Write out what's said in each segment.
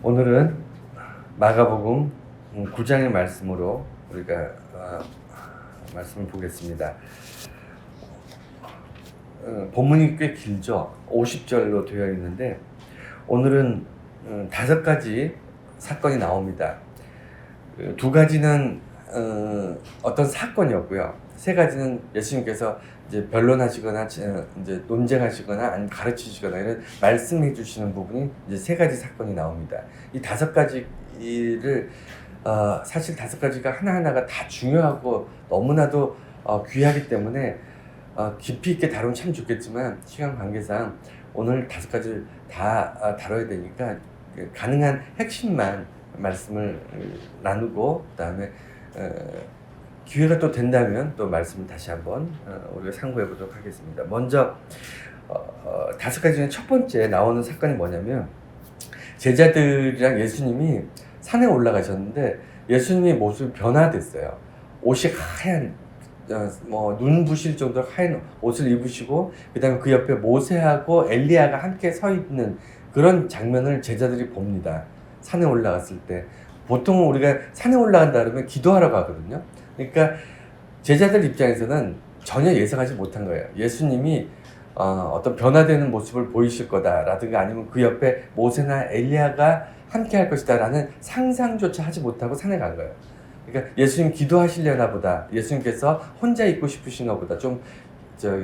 오늘은 마가복음 9장의 말씀으로 우리가 말씀을 보겠습니다. 본문이 꽤 길죠. 50절로 되어 있는데 오늘은 5가지 사건이 나옵니다. 2가지는 어떤 사건이었고요. 3가지는 예수님께서 이제 변론하시거나 이제 논쟁하시거나 아니면 가르치시거나 이런 말씀해 주시는 부분이 이제 3가지 사건이 나옵니다. 이 5가지를 사실 5가지가 하나하나가 다 중요하고 너무나도 귀하기 때문에 깊이 있게 다루면 참 좋겠지만 시간 관계상 오늘 5가지를 다 다뤄야 되니까 가능한 핵심만 말씀을 나누고 그다음에 기회가 또 된다면 또 말씀을 다시 한번 우리가 상고해 보도록 하겠습니다. 먼저 5가지 중에 첫 번째 나오는 사건이 뭐냐면 제자들이랑 예수님이 산에 올라가셨는데 예수님의 모습이 변화됐어요. 옷이 하얀 눈부실 정도로 하얀 옷을 입으시고 그다음에 그 옆에 모세하고 엘리야가 함께 서 있는 그런 장면을 제자들이 봅니다. 산에 올라갔을 때 보통 우리가 산에 올라간다 그러면 기도하러 가거든요. 그러니까 제자들 입장에서는 전혀 예상하지 못한 거예요. 예수님이 어떤 변화되는 모습을 보이실 거다라든가 아니면 그 옆에 모세나 엘리야가 함께 할 것이다 라는 상상조차 하지 못하고 산에 간 거예요. 그러니까 예수님 기도하시려나 보다, 예수님께서 혼자 있고 싶으신가 보다, 좀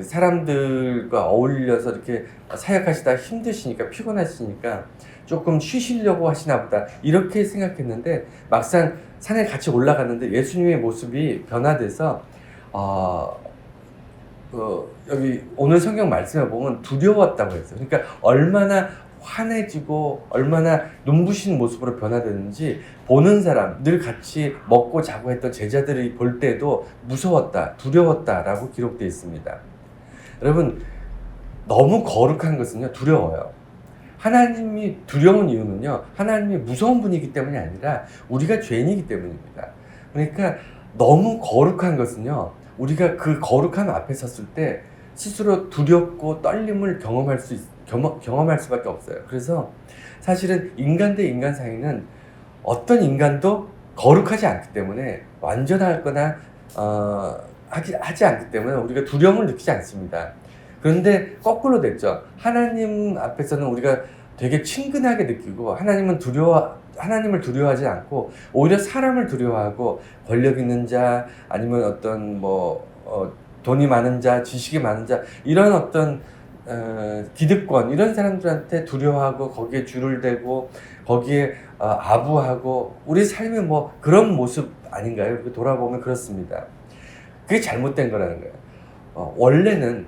사람들과 어울려서 이렇게 사역하시다 힘드시니까 피곤하시니까 조금 쉬시려고 하시나 보다 이렇게 생각했는데 막상 산에 같이 올라갔는데 예수님의 모습이 변화돼서 여기 오늘 성경 말씀에 보면 두려웠다고 했어요. 그러니까 얼마나 환해지고 얼마나 눈부신 모습으로 변화되는지 보는 사람, 늘 같이 먹고 자고 했던 제자들이 볼 때도 무서웠다, 두려웠다라고 기록되어 있습니다. 여러분, 너무 거룩한 것은요, 두려워요. 하나님이 두려운 이유는요, 하나님이 무서운 분이기 때문이 아니라 우리가 죄인이기 때문입니다. 그러니까 너무 거룩한 것은요, 우리가 그 거룩함 앞에 섰을 때 스스로 두렵고 떨림을 경험할 수밖에 없어요. 그래서 사실은 인간 대 인간 사이는 어떤 인간도 거룩하지 않기 때문에 완전하거나 하지 않기 때문에 우리가 두려움을 느끼지 않습니다. 그런데 거꾸로 됐죠. 하나님 앞에서는 우리가 되게 친근하게 느끼고 하나님을 두려워하지 않고 오히려 사람을 두려워하고 권력 있는 자 아니면 어떤 돈이 많은 자, 지식이 많은 자 이런 어떤 기득권 이런 사람들한테 두려워하고 거기에 줄을 대고 거기에 아부하고 우리 삶의 그런 모습 아닌가요? 돌아보면 그렇습니다. 그게 잘못된 거라는 거예요. 원래는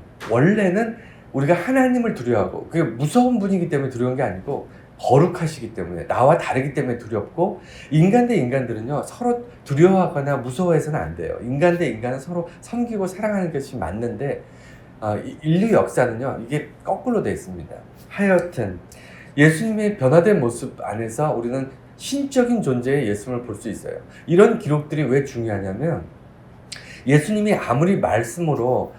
우리가 하나님을 두려워하고 그게 무서운 분이기 때문에 두려운 게 아니고 거룩하시기 때문에 나와 다르기 때문에 두렵고 인간 대 인간들은요 서로 두려워하거나 무서워해서는 안 돼요. 인간 대 인간은 서로 섬기고 사랑하는 것이 맞는데 인류 역사는요 이게 거꾸로 되어 있습니다. 하여튼 예수님의 변화된 모습 안에서 우리는 신적인 존재의 예수님을 볼 수 있어요. 이런 기록들이 왜 중요하냐면 예수님이 아무리 말씀으로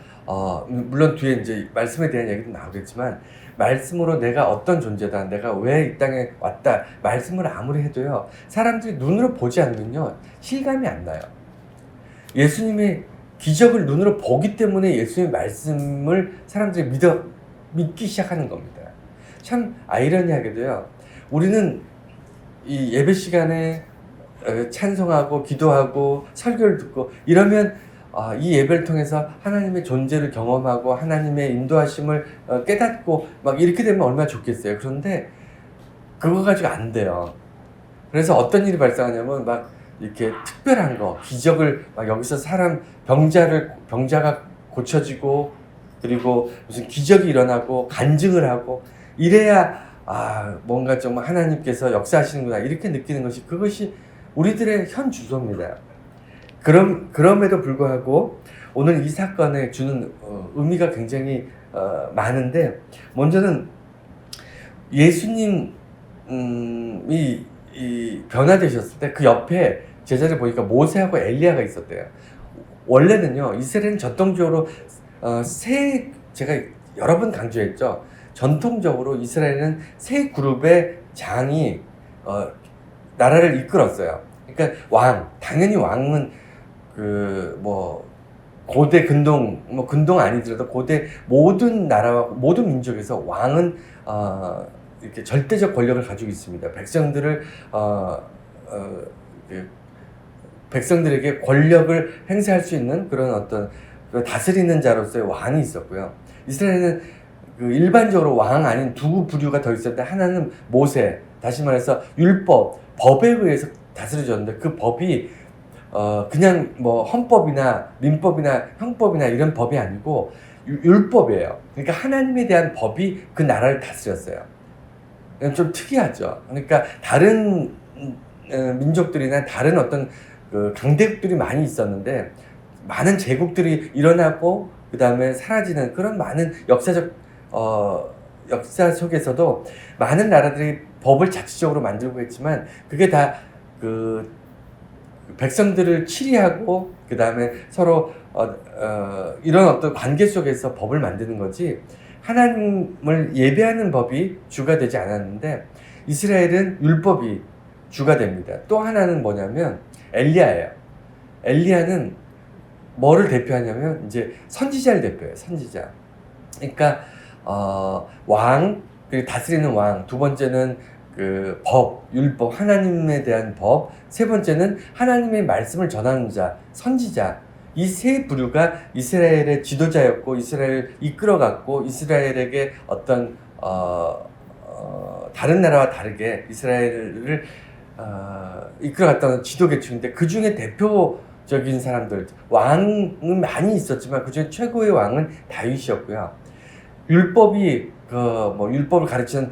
물론 뒤에 이제 말씀에 대한 얘기도 나오겠지만 말씀으로 내가 어떤 존재다, 내가 왜 이 땅에 왔다 말씀을 아무리 해도요 사람들이 눈으로 보지 않으면요 실감이 안 나요. 예수님의 기적을 눈으로 보기 때문에 예수님의 말씀을 사람들이 믿기 시작하는 겁니다. 참 아이러니하게도요 우리는 이 예배 시간에 찬송하고 기도하고 설교를 듣고 이러면 이 예배를 통해서 하나님의 존재를 경험하고 하나님의 인도하심을 깨닫고 막 이렇게 되면 얼마나 좋겠어요. 그런데 그거 가지고 안 돼요. 그래서 어떤 일이 발생하냐면 막 이렇게 특별한 거, 기적을 막 여기서 사람 병자가 고쳐지고 그리고 무슨 기적이 일어나고 간증을 하고 이래야 뭔가 좀 하나님께서 역사하시는구나 이렇게 느끼는 것이 그것이 우리들의 현 주소입니다. 그럼에도 불구하고 오늘 이 사건에 주는 의미가 굉장히 많은데 먼저는 예수님이 변화되셨을 때 그 옆에 제자들 보니까 모세하고 엘리야가 있었대요. 원래는요 이스라엘은 전통적으로 제가 여러 번 강조했죠. 전통적으로 이스라엘은 세 그룹의 장이 나라를 이끌었어요. 그러니까 당연히 왕은 그 뭐 고대 근동, 뭐 근동 아니더라도 고대 모든 나라와 모든 민족에서 왕은 이렇게 절대적 권력을 가지고 있습니다. 백성들에게 권력을 행사할 수 있는 그런 어떤 다스리는 자로서의 왕이 있었고요. 이스라엘은 그 일반적으로 왕 아닌 두 부류가 더 있었는데, 하나는 모세, 다시 말해서 법에 의해서 다스려졌는데, 그 법이 그냥 뭐 헌법이나 민법이나 형법이나 이런 법이 아니고 율법이에요. 그러니까 하나님에 대한 법이 그 나라를 다스렸어요. 좀 특이하죠. 그러니까 다른 민족들이나 다른 어떤 그 강대국들이 많이 있었는데, 많은 제국들이 일어나고 그 다음에 사라지는 그런 많은 역사 속에서도 많은 나라들이 법을 자치적으로 만들고 했지만, 그게 다 그 백성들을 치리하고 그 다음에 서로 이런 어떤 관계 속에서 법을 만드는 거지, 하나님을 예배하는 법이 주가 되지 않았는데, 이스라엘은 율법이 주가 됩니다. 또 하나는 뭐냐면 엘리야예요. 엘리야는 뭐를 대표하냐면 이제 선지자를 대표해요. 선지자. 그러니까 그리고 다스리는 왕, 두 번째는 그 율법, 하나님에 대한 법, 세 번째는 하나님의 말씀을 전하는 자, 선지자. 이 세 부류가 이스라엘의 지도자였고, 이스라엘을 이끌어갔고, 이스라엘에게 어떤 다른 나라와 다르게 이스라엘을 이끌어갔던 지도계층인데, 그 중에 대표적인 사람들, 왕은 많이 있었지만 그 중에 최고의 왕은 다윗이었고요. 율법을 가르치는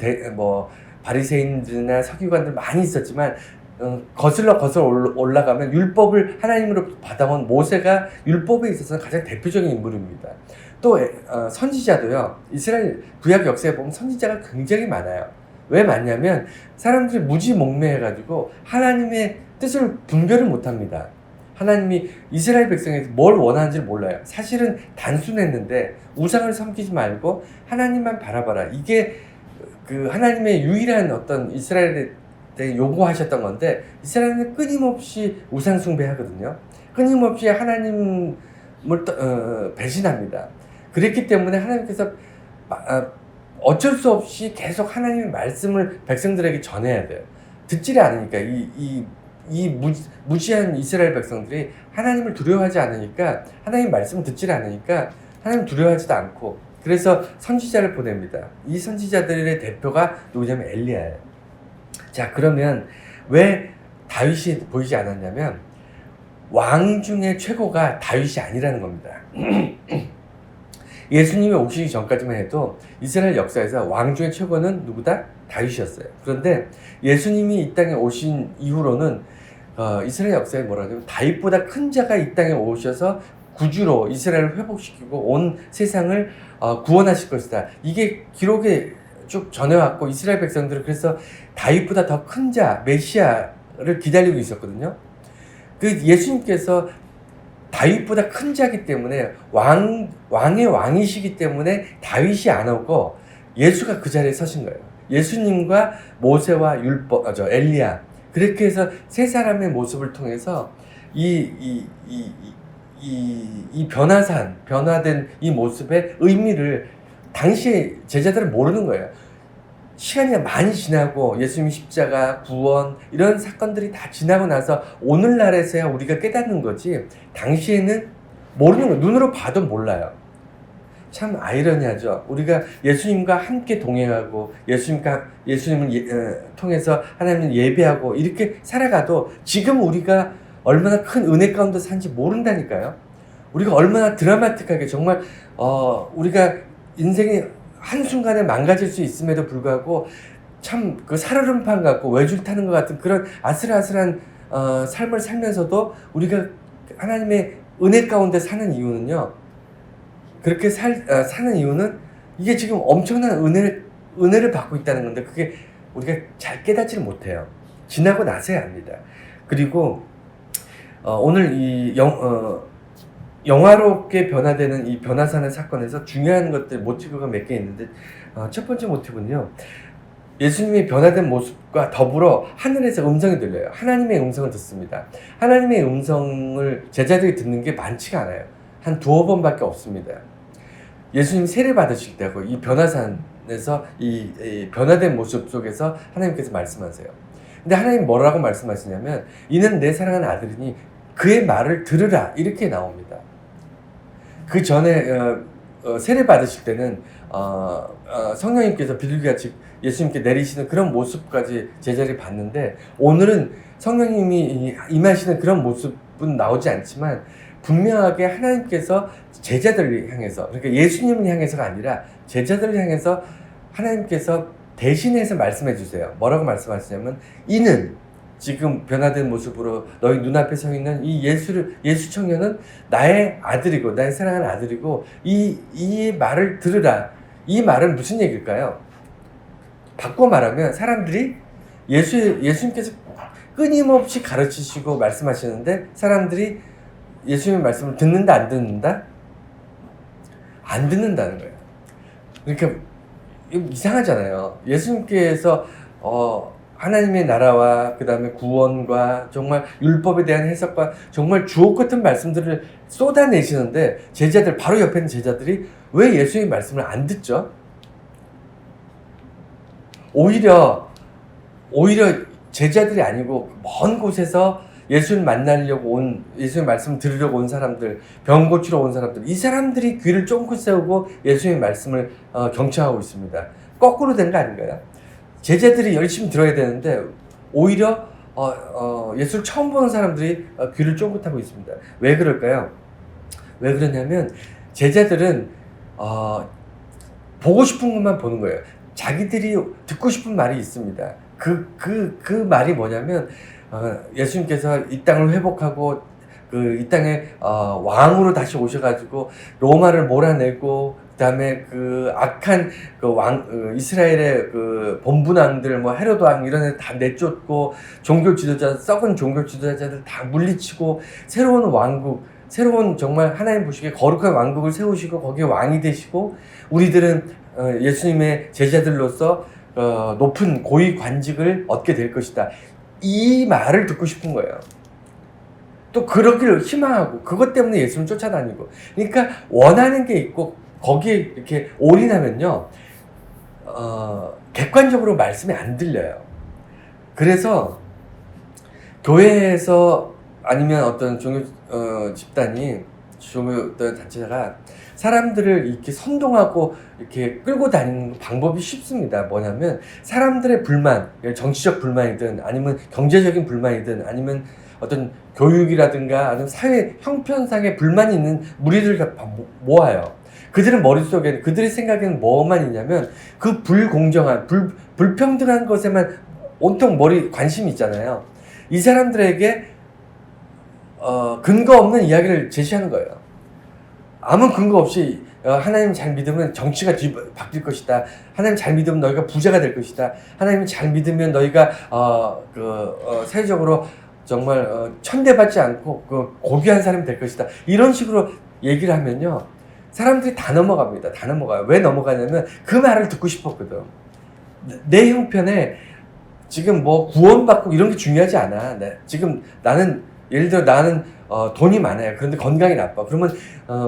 바리새인들이나 서기관들 많이 있었지만, 거슬러 올라가면 율법을 하나님으로 받아온 모세가 율법에 있어서 가장 대표적인 인물입니다. 또 선지자도요. 이스라엘 구약 역사에 보면 선지자가 굉장히 많아요. 왜 많냐면 사람들이 무지몽매해가지고 하나님의 뜻을 분별을 못합니다. 하나님이 이스라엘 백성에게 뭘 원하는지 몰라요. 사실은 단순했는데, 우상을 섬기지 말고 하나님만 바라봐라, 이게 그 하나님의 유일한 어떤 이스라엘에 요구하셨던 건데, 이스라엘은 끊임없이 우상 숭배하거든요. 끊임없이 하나님을 배신합니다. 그랬기 때문에 하나님께서 어쩔 수 없이 계속 하나님의 말씀을 백성들에게 전해야 돼요. 듣지를 않으니까, 무지한 이스라엘 백성들이 하나님을 두려워하지 않으니까, 하나님 말씀을 듣지를 않으니까 하나님 두려워하지도 않고, 그래서 선지자를 보냅니다. 이 선지자들의 대표가 누구냐면 엘리야예요. 자, 그러면 왜 다윗이 보이지 않았냐면, 왕 중에 최고가 다윗이 아니라는 겁니다. 예수님이 오시기 전까지만 해도 이스라엘 역사에서 왕 중에 최고는 누구다? 다윗이었어요. 그런데 예수님이 이 땅에 오신 이후로는 이스라엘 역사에 뭐라 하냐면, 다윗보다 큰 자가 이 땅에 오셔서 구주로 이스라엘을 회복시키고 온 세상을 구원하실 것이다. 이게 기록에 쭉 전해왔고, 이스라엘 백성들은 그래서 다윗보다 더 큰 자, 메시아를 기다리고 있었거든요. 그 예수님께서 다윗보다 큰 자이기 때문에, 왕의 왕이시기 때문에 다윗이 안 오고 예수가 그 자리에 서신 거예요. 예수님과 모세와 엘리야, 그렇게 해서 세 사람의 모습을 통해서 이 변화된 이 모습의 의미를 당시에 제자들은 모르는 거예요. 시간이 많이 지나고 예수님이 십자가, 구원 이런 사건들이 다 지나고 나서 오늘날에서야 우리가 깨닫는 거지, 당시에는 모르는 거예요. 눈으로 봐도 몰라요. 참 아이러니하죠. 우리가 예수님과 함께 동행하고 예수님을 통해서 하나님을 예배하고 이렇게 살아가도 지금 우리가 얼마나 큰 은혜 가운데 산지 모른다니까요. 우리가 얼마나 드라마틱하게 정말 우리가 인생이 한순간에 망가질 수 있음에도 불구하고 참 그 살얼음판 같고 외줄 타는 것 같은 그런 아슬아슬한 삶을 살면서도 우리가 하나님의 은혜 가운데 사는 이유는요, 그렇게 사는 이유는 이게 지금 엄청난 은혜를 받고 있다는 건데, 그게 우리가 잘 깨닫지를 못해요. 지나고 나서야 압니다. 그리고 오늘 이 영화롭게 변화되는 이 변화사는 사건에서 중요한 것들, 모티브가 몇 개 있는데, 첫 번째 모티브는요, 예수님이 변화된 모습과 더불어 하늘에서 음성이 들려요. 하나님의 음성을 듣습니다. 하나님의 음성을 제자들이 듣는 게 많지가 않아요. 한 두어 번밖에 없습니다. 예수님 세례 받으실 때고 이 변화산에서 이 변화된 모습 속에서 하나님께서 말씀하세요. 근데 하나님 뭐라고 말씀하시냐면 이는 내 사랑하는 아들이니 그의 말을 들으라 이렇게 나옵니다. 그 전에 세례 받으실 때는 성령님께서 비둘기같이 예수님께 내리시는 그런 모습까지 제자들이 봤는데 오늘은 성령님이 임하시는 그런 모습은 나오지 않지만 분명하게 하나님께서 제자들을 향해서 그러니까 예수님을 향해서가 아니라 제자들을 향해서 하나님께서 대신해서 말씀해 주세요. 뭐라고 말씀하시냐면 이는 지금 변화된 모습으로 너희 눈앞에 서 있는 이 예수 청년은 나의 아들이고 나의 사랑하는 아들이고 이 말을 들으라. 이 말은 무슨 얘기일까요? 바꿔 말하면 사람들이 예수님께서 끊임없이 가르치시고 말씀하시는데 사람들이 예수님의 말씀을 듣는다 안 듣는다? 안 듣는다는 거예요. 그러니까 이상하잖아요. 예수님께서 하나님의 나라와 그 다음에 구원과 정말 율법에 대한 해석과 정말 주옥 같은 말씀들을 쏟아내시는데 제자들 바로 옆에 있는 제자들이 왜 예수님의 말씀을 안 듣죠? 오히려 제자들이 아니고 먼 곳에서 예수를 만나려고 온 예수의 말씀을 들으려고 온 사람들, 병 고치러 온 사람들, 이 사람들이 귀를 쫑긋 세우고 예수의 말씀을 경청하고 있습니다. 거꾸로 된 거 아닌가요? 제자들이 열심히 들어야 되는데 오히려 예수를 처음 보는 사람들이 귀를 쫑긋하고 있습니다. 왜 그럴까요? 왜 그러냐면 제자들은 보고 싶은 것만 보는 거예요. 자기들이 듣고 싶은 말이 있습니다. 그 말이 뭐냐면 예수님께서 이 땅을 회복하고 이 땅에 왕으로 다시 오셔가지고 로마를 몰아내고 그다음에 그 악한 이스라엘의 그 본분왕들 뭐 헤로드 왕 이런 애들 다 내쫓고 종교 지도자 썩은 종교 지도자들 다 물리치고 새로운 왕국 새로운 정말 하나님 보시기에 거룩한 왕국을 세우시고 거기에 왕이 되시고 우리들은 예수님의 제자들로서 높은 고위 관직을 얻게 될 것이다. 이 말을 듣고 싶은 거예요. 또 그러기를 희망하고 그것 때문에 예수님 쫓아다니고 그러니까 원하는 게 있고 거기에 이렇게 올인하면요 객관적으로 말씀이 안 들려요. 그래서 교회에서 아니면 어떤 종교 집단이 종교 어떤 단체가 사람들을 이렇게 선동하고 이렇게 끌고 다니는 방법이 쉽습니다. 뭐냐면 사람들의 불만, 정치적 불만이든 아니면 경제적인 불만이든 아니면 어떤 교육이라든가 아니면 사회 형편상의 불만이 있는 무리들을 다 모아요. 그들은 머릿속에 그들의 생각에는 뭐만 있냐면 그 불공정한 불평등한 것에만 온통 관심이 있잖아요. 이 사람들에게 근거 없는 이야기를 제시하는 거예요. 아무 근거 없이 하나님 잘 믿으면 정치가 바뀔 것이다. 하나님 잘 믿으면 너희가 부자가 될 것이다. 하나님 잘 믿으면 너희가 사회적으로 정말 천대받지 않고 고귀한 사람이 될 것이다. 이런 식으로 얘기를 하면요. 사람들이 다 넘어갑니다. 다 넘어가요. 왜 넘어가냐면 그 말을 듣고 싶었거든. 내 형편에 지금 뭐 구원받고 이런 게 중요하지 않아. 지금 나는 예를 들어 나는 돈이 많아요. 그런데 건강이 나빠. 그러면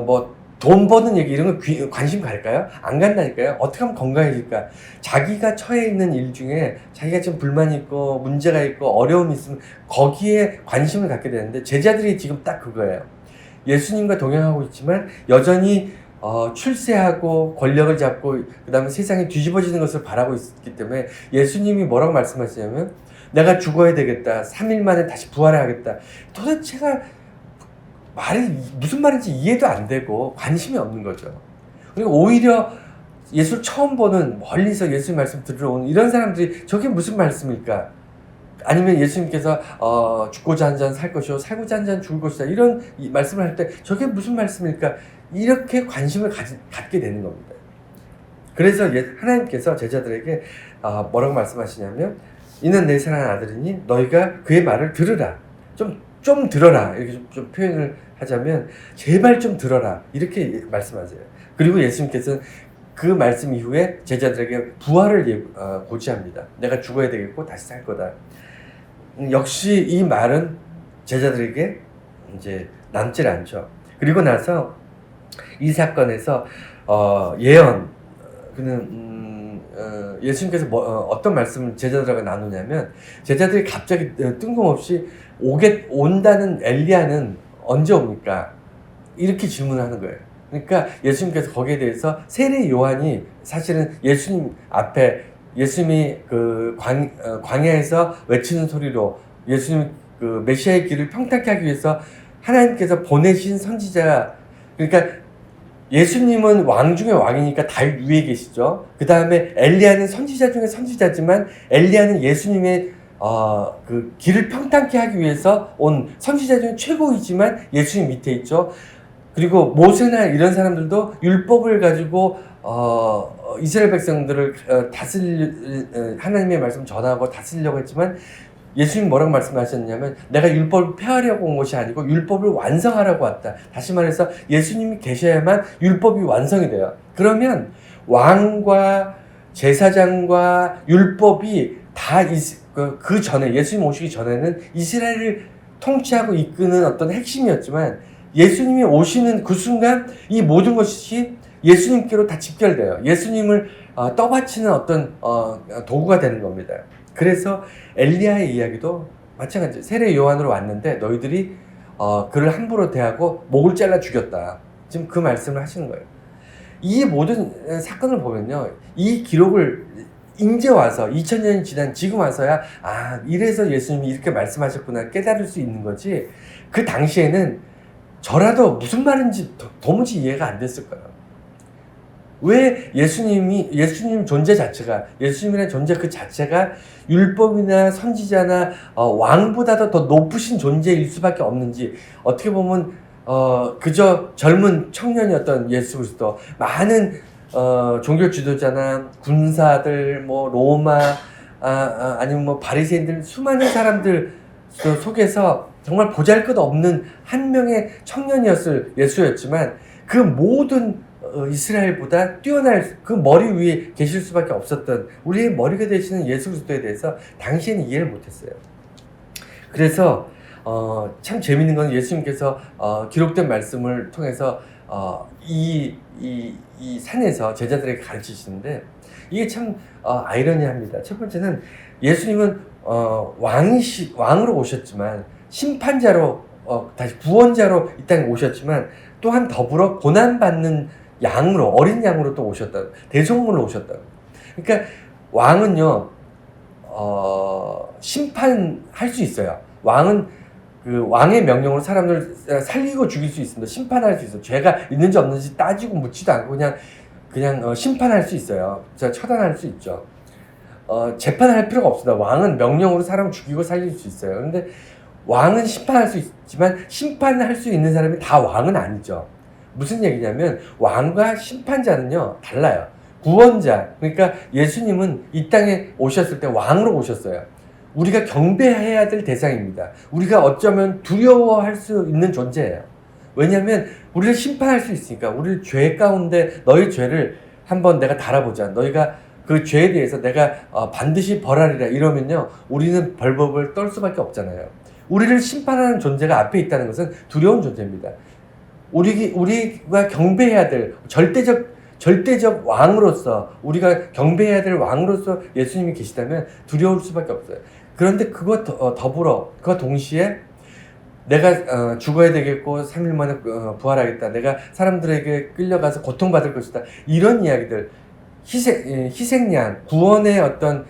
뭐 돈 버는 얘기 이런 거 관심 갈까요? 안 간다니까요. 어떻게 하면 건강해질까? 자기가 처해 있는 일 중에 자기가 지금 불만이 있고 문제가 있고 어려움이 있으면 거기에 관심을 갖게 되는데 제자들이 지금 딱 그거예요. 예수님과 동행하고 있지만 여전히 출세하고 권력을 잡고 그 다음에 세상이 뒤집어지는 것을 바라고 있기 때문에 예수님이 뭐라고 말씀하시냐면 내가 죽어야 되겠다. 3일 만에 다시 부활하겠다. 도대체가 말이 무슨 말인지 이해도 안 되고 관심이 없는 거죠. 그리고 오히려 예수를 처음 보는 멀리서 예수님 말씀 들으러 오는 이런 사람들이 저게 무슨 말씀일까? 아니면 예수님께서 죽고자 한 자는 살 것이요 살고자 한 자는 죽을 것이다. 이런 말씀을 할 때 저게 무슨 말씀일까? 이렇게 관심을 갖게 되는 겁니다. 그래서 하나님께서 제자들에게 뭐라고 말씀하시냐면 이는 내 사랑하는 아들이니 너희가 그의 말을 들으라. 좀 들어라. 이렇게 좀 표현을 하자면 제발 좀 들어라. 이렇게 말씀하세요. 그리고 예수님께서는 그 말씀 이후에 제자들에게 부활을 고지합니다. 내가 죽어야 되겠고 다시 살 거다. 역시 이 말은 제자들에게 이제 남질 않죠. 그리고 나서 이 사건에서 예언, 그는 예수님께서 어떤 말씀을 제자들하고 나누냐면, 제자들이 갑자기 뜬금없이 온다는 엘리야는 언제 옵니까? 이렇게 질문하는 거예요. 그러니까 예수님께서 거기에 대해서 세례 요한이 사실은 예수님 앞에, 예수님이 그 광야에서 외치는 소리로 예수님 그 메시아의 길을 평탄케 하기 위해서 하나님께서 보내신 선지자, 그러니까 예수님은 왕 중에 왕이니까 달 위에 계시죠. 그 다음에 엘리야는 선지자 중에 선지자지만, 엘리야는 예수님의 그 길을 평탄케 하기 위해서 온 선지자 중에 최고이지만 예수님 밑에 있죠. 그리고 모세나 이런 사람들도 율법을 가지고 이스라엘 백성들을 하나님의 말씀 전하고 다스리려고 했지만, 예수님 뭐라고 말씀하셨냐면, 내가 율법을 폐하려고 온 것이 아니고 율법을 완성하라고 왔다. 다시 말해서 예수님이 계셔야만 율법이 완성이 돼요. 그러면 왕과 제사장과 율법이 다 그 전에, 예수님 오시기 전에는 이스라엘을 통치하고 이끄는 어떤 핵심이었지만, 예수님이 오시는 그 순간 이 모든 것이 예수님께로 다 집결돼요. 예수님을 떠받치는 어떤 도구가 되는 겁니다. 그래서 엘리야의 이야기도 마찬가지. 세례 요한으로 왔는데 너희들이 그를 함부로 대하고 목을 잘라 죽였다. 지금 그 말씀을 하시는 거예요. 이 모든 사건을 보면요, 이 기록을 이제 와서 2000년이 지난 지금 와서야 이래서 예수님이 이렇게 말씀하셨구나 깨달을 수 있는 거지, 그 당시에는 저라도 무슨 말인지 도무지 이해가 안 됐을 거예요. 왜 예수님 존재 자체가, 예수님이라는 존재 그 자체가 율법이나 선지자나 왕보다도 더 높으신 존재일 수밖에 없는지, 어떻게 보면 그저 젊은 청년이었던 예수 그리스도, 많은 종교 지도자나 군사들, 뭐 로마 아니면 뭐 바리새인들, 수많은 사람들 속에서 정말 보잘것없는 한 명의 청년이었을 예수였지만, 그 모든 이스라엘보다 뛰어날 그 머리 위에 계실 수밖에 없었던 우리의 머리가 되시는 예수 그리스도에 대해서 당시에는 이해를 못했어요. 그래서 참 재밌는 건, 예수님께서 기록된 말씀을 통해서 이 산에서 제자들에게 가르치시는데, 이게 참 아이러니합니다. 첫 번째는 예수님은 왕으로 오셨지만, 심판자로 다시 구원자로 이 땅에 오셨지만, 또한 더불어 고난받는 양으로, 어린 양으로 또 오셨다. 대속물로 오셨다. 그러니까 왕은요, 심판할 수 있어요. 왕은 그 왕의 명령으로 사람들 살리고 죽일 수 있습니다. 심판할 수 있어요. 죄가 있는지 없는지 따지고 묻지도 않고 그냥 심판할 수 있어요. 처단할 수 있죠. 재판할 필요가 없습니다. 왕은 명령으로 사람 죽이고 살릴 수 있어요. 그런데 왕은 심판할 수 있지만, 심판할 수 있는 사람이 다 왕은 아니죠. 무슨 얘기냐면, 왕과 심판자는요 달라요. 구원자, 그러니까 예수님은 이 땅에 오셨을 때 왕으로 오셨어요. 우리가 경배해야 될 대상입니다. 우리가 어쩌면 두려워할 수 있는 존재예요. 왜냐하면 우리를 심판할 수 있으니까. 우리 죄 가운데 너희 죄를 한번 내가 달아보자, 너희가 그 죄에 대해서 내가 반드시 벌하리라 이러면요, 우리는 벌법을 떨 수밖에 없잖아요. 우리를 심판하는 존재가 앞에 있다는 것은 두려운 존재입니다. 우리가 경배해야 될 절대적 왕으로서, 우리가 경배해야 될 왕으로서 예수님이 계시다면 두려울 수밖에 없어요. 그런데 그와 동시에 내가 죽어야 되겠고 3일 만에 부활하겠다, 내가 사람들에게 끌려가서 고통받을 것이다, 이런 이야기들, 희생양, 구원의 어떤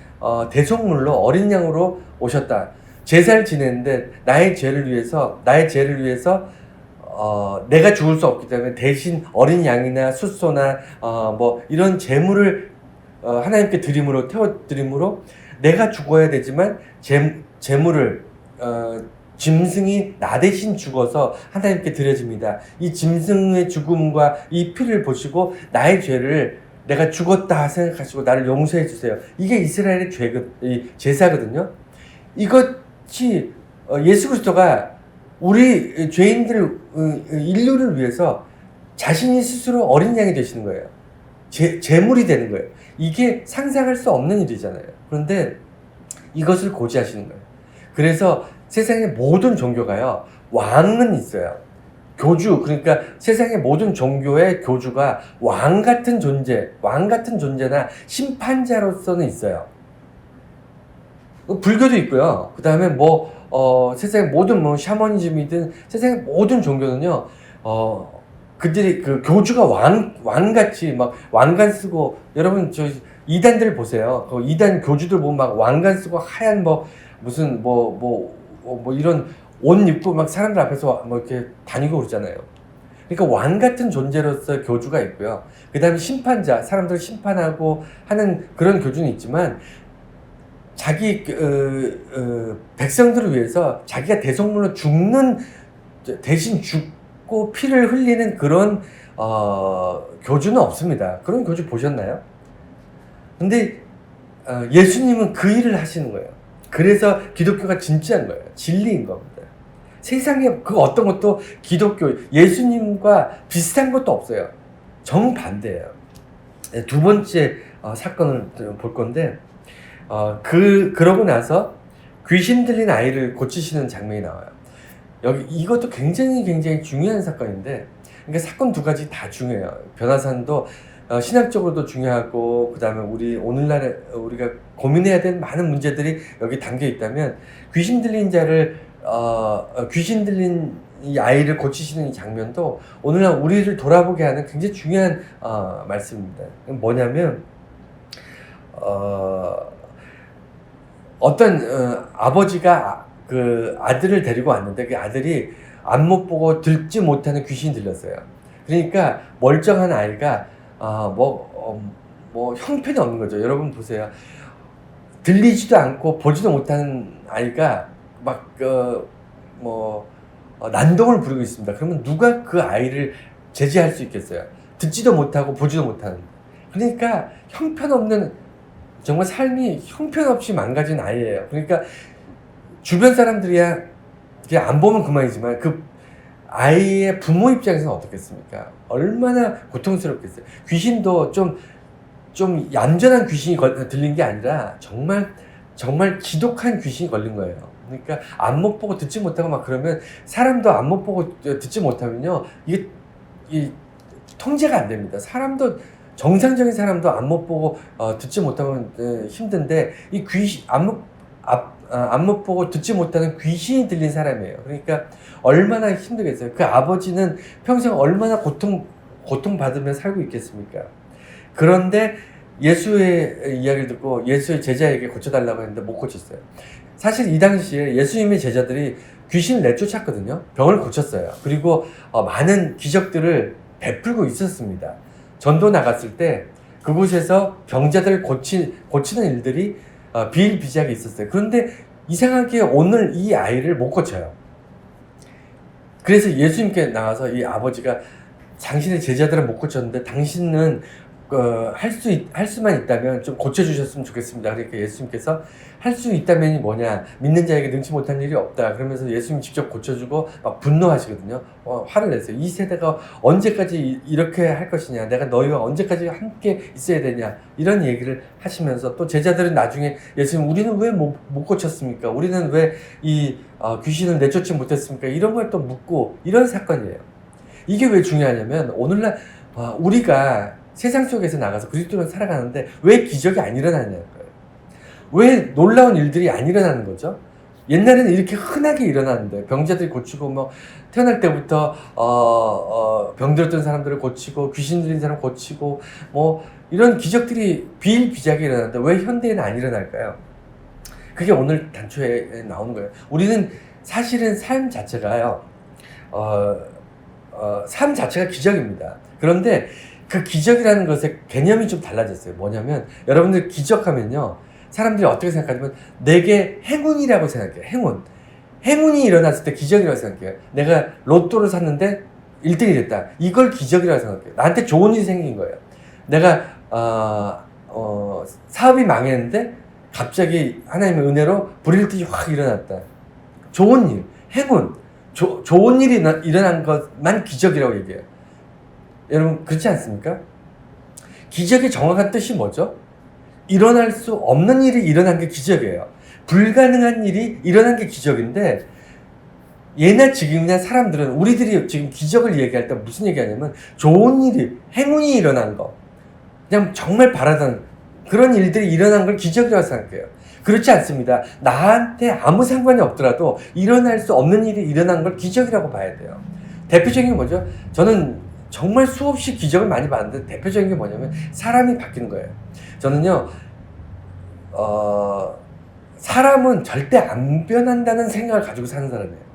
대속물로, 어린 양으로 오셨다. 제사를 지냈는데 나의 죄를 위해서 내가 죽을 수 없기 때문에 대신 어린 양이나 숫소나 뭐 이런 제물을 하나님께 태워드림으로 내가 죽어야 되지만 제물을 짐승이 나 대신 죽어서 하나님께 드려집니다. 이 짐승의 죽음과 이 피를 보시고 나의 죄를 내가 죽었다 생각하시고 나를 용서해 주세요. 이게 이스라엘의 제사거든요. 이것이 예수 그리스도가 우리 죄인들, 인류를 위해서 자신이 스스로 어린 양이 되시는 거예요. 재물이 되는 거예요. 이게 상상할 수 없는 일이잖아요. 그런데 이것을 고지하시는 거예요. 그래서 세상의 모든 종교가요, 왕은 있어요. 교주, 그러니까 세상의 모든 종교의 교주가 왕 같은 존재나 심판자로서는 있어요. 불교도 있고요. 그 다음에 세상의 모든 샤머니즘이든 세상의 모든 종교는요, 그들이 그 교주가 왕같이 막 왕관 쓰고, 여러분 저 이단들 보세요. 그 이단 교주들 보면 막 왕관 쓰고 하얀 이런 옷 입고 막 사람들 앞에서 이렇게 다니고 그러잖아요. 그러니까 왕 같은 존재로서 교주가 있고요. 그 다음에 심판자, 사람들을 심판하고 하는 그런 교주는 있지만, 자기 백성들을 위해서 자기가 대속물로 대신 죽고 피를 흘리는 그런 교주는 없습니다. 그런 교주 보셨나요? 근데 예수님은 그 일을 하시는 거예요. 그래서 기독교가 진짜인 거예요. 진리인 겁니다. 세상에 그 어떤 것도 기독교, 예수님과 비슷한 것도 없어요. 정반대예요. 두 번째 사건을 볼 건데, 그러고 나서 귀신 들린 아이를 고치시는 장면이 나와요. 이것도 굉장히 중요한 사건인데, 그러니까 사건 두 가지 다 중요해요. 변화산도 신학적으로도 중요하고, 그 다음에 오늘날에 우리가 고민해야 되는 많은 문제들이 여기 담겨 있다면, 귀신 들린 이 아이를 고치시는 이 장면도 오늘날 우리를 돌아보게 하는 굉장히 중요한 말씀입니다. 뭐냐면, 어떤 아버지가 그 아들을 데리고 왔는데, 그 아들이 안못 보고 듣지 못하는 귀신이 들렸어요. 그러니까 멀쩡한 아이가 형편이 없는 거죠. 여러분 보세요. 들리지도 않고 보지도 못하는 아이가 난동을 부리고 있습니다. 그러면 누가 그 아이를 제지할 수 있겠어요? 듣지도 못하고 보지도 못하는. 그러니까 형편없는, 정말 삶이 형편없이 망가진 아이예요. 그러니까 주변 사람들이야 그냥 안 보면 그만이지만, 그 아이의 부모 입장에서는 어떻겠습니까? 얼마나 고통스럽겠어요. 귀신도 좀 얌전한 귀신이 들린 게 아니라 정말 지독한 귀신이 걸린 거예요. 그러니까 안 못 보고 듣지 못하고 막 그러면, 사람도 안 못 보고 듣지 못하면요, 이게 통제가 안 됩니다. 정상적인 사람도 안 못 보고 듣지 못하면 힘든데, 이 귀신 안 못 보고 듣지 못하는 귀신이 들린 사람이에요. 그러니까 얼마나 힘들겠어요. 그 아버지는 평생 얼마나 고통받으며 살고 있겠습니까? 그런데 예수의 이야기를 듣고 예수의 제자에게 고쳐달라고 했는데 못 고쳤어요. 사실 이 당시에 예수님의 제자들이 귀신을 내쫓았거든요. 병을 고쳤어요. 그리고 많은 기적들을 베풀고 있었습니다. 전도 나갔을 때 그곳에서 병자들을 고치는 일들이 비일비재하게 있었어요. 그런데 이상하게 오늘 이 아이를 못 고쳐요. 그래서 예수님께 나와서 이 아버지가, 당신의 제자들은 못 고쳤는데 당신은 할 수만 있다면 좀 고쳐주셨으면 좋겠습니다. 그러니까 예수님께서 할 수 있다면이 뭐냐, 믿는 자에게 능치 못한 일이 없다. 그러면서 예수님 직접 고쳐주고 막 분노하시거든요. 화를 내세요. 이 세대가 언제까지 이렇게 할 것이냐, 내가 너희와 언제까지 함께 있어야 되냐, 이런 얘기를 하시면서, 또 제자들은 나중에 예수님, 우리는 왜 못 고쳤습니까? 우리는 왜 이 귀신을 내쫓지 못했습니까? 이런 걸 또 묻고, 이런 사건이에요. 이게 왜 중요하냐면, 오늘날 우리가 세상 속에서 나가서 그리스도로 살아가는데 왜 기적이 안 일어나냐는 거예요. 왜 놀라운 일들이 안 일어나는 거죠? 옛날에는 이렇게 흔하게 일어났는데, 병자들이 고치고, 태어날 때부터 병들었던 사람들을 고치고, 귀신 들린 사람 고치고, 이런 기적들이 비일비재하게 일어나는데 왜 현대에는 안 일어날까요? 그게 오늘 단초에 나오는 거예요. 우리는 사실은 삶 자체가요, 삶 자체가 기적입니다. 그런데 그 기적이라는 것의 개념이 좀 달라졌어요. 뭐냐면, 여러분들 기적하면요, 사람들이 어떻게 생각하냐면, 내게 행운이라고 생각해요. 행운이 일어났을 때 기적이라고 생각해요. 내가 로또를 샀는데 1등이 됐다. 이걸 기적이라고 생각해요. 나한테 좋은 일이 생긴 거예요. 내가 사업이 망했는데 갑자기 하나님의 은혜로 불일듯이 확 일어났다. 좋은 일, 행운, 좋은 일이 일어난 것만 기적이라고 얘기해요. 여러분 그렇지 않습니까? 기적의 정확한 뜻이 뭐죠? 일어날 수 없는 일이 일어난 게 기적이에요. 불가능한 일이 일어난 게 기적인데, 예나 지금이나 사람들은 우리들이 지금 기적을 얘기할 때 무슨 얘기하냐면 좋은 일이, 행운이 일어난 거, 그냥 정말 바라던 그런 일들이 일어난 걸 기적이라고 생각해요. 그렇지 않습니다. 나한테 아무 상관이 없더라도 일어날 수 없는 일이 일어난 걸 기적이라고 봐야 돼요. 대표적인 게 뭐죠? 저는 정말 수없이 기적을 많이 봤는데 대표적인 게 뭐냐면 사람이 바뀌는 거예요. 저는요, 사람은 절대 안 변한다는 생각을 가지고 사는 사람이에요.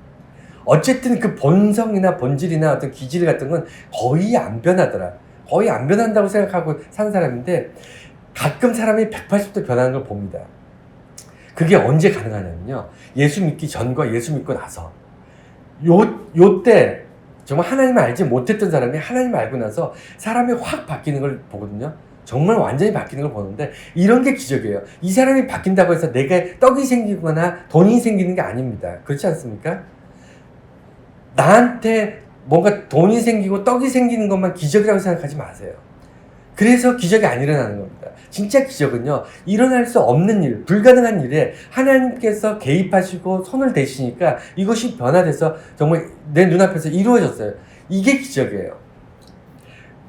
어쨌든 그 본성이나 본질이나 어떤 기질 같은 건 거의 안 변하더라. 거의 안 변한다고 생각하고 사는 사람인데 가끔 사람이 180도 변하는 걸 봅니다. 그게 언제 가능하냐면요. 예수 믿기 전과 예수 믿고 나서. 요때 정말 하나님을 알지 못했던 사람이 하나님을 알고 나서 사람이 확 바뀌는 걸 보거든요. 정말 완전히 바뀌는 걸 보는데 이런 게 기적이에요. 이 사람이 바뀐다고 해서 내가 떡이 생기거나 돈이 생기는 게 아닙니다. 그렇지 않습니까? 나한테 뭔가 돈이 생기고 떡이 생기는 것만 기적이라고 생각하지 마세요. 그래서 기적이 안 일어나는 겁니다. 진짜 기적은요, 일어날 수 없는 일, 불가능한 일에 하나님께서 개입하시고 손을 대시니까 이것이 변화돼서 정말 내 눈앞에서 이루어졌어요. 이게 기적이에요.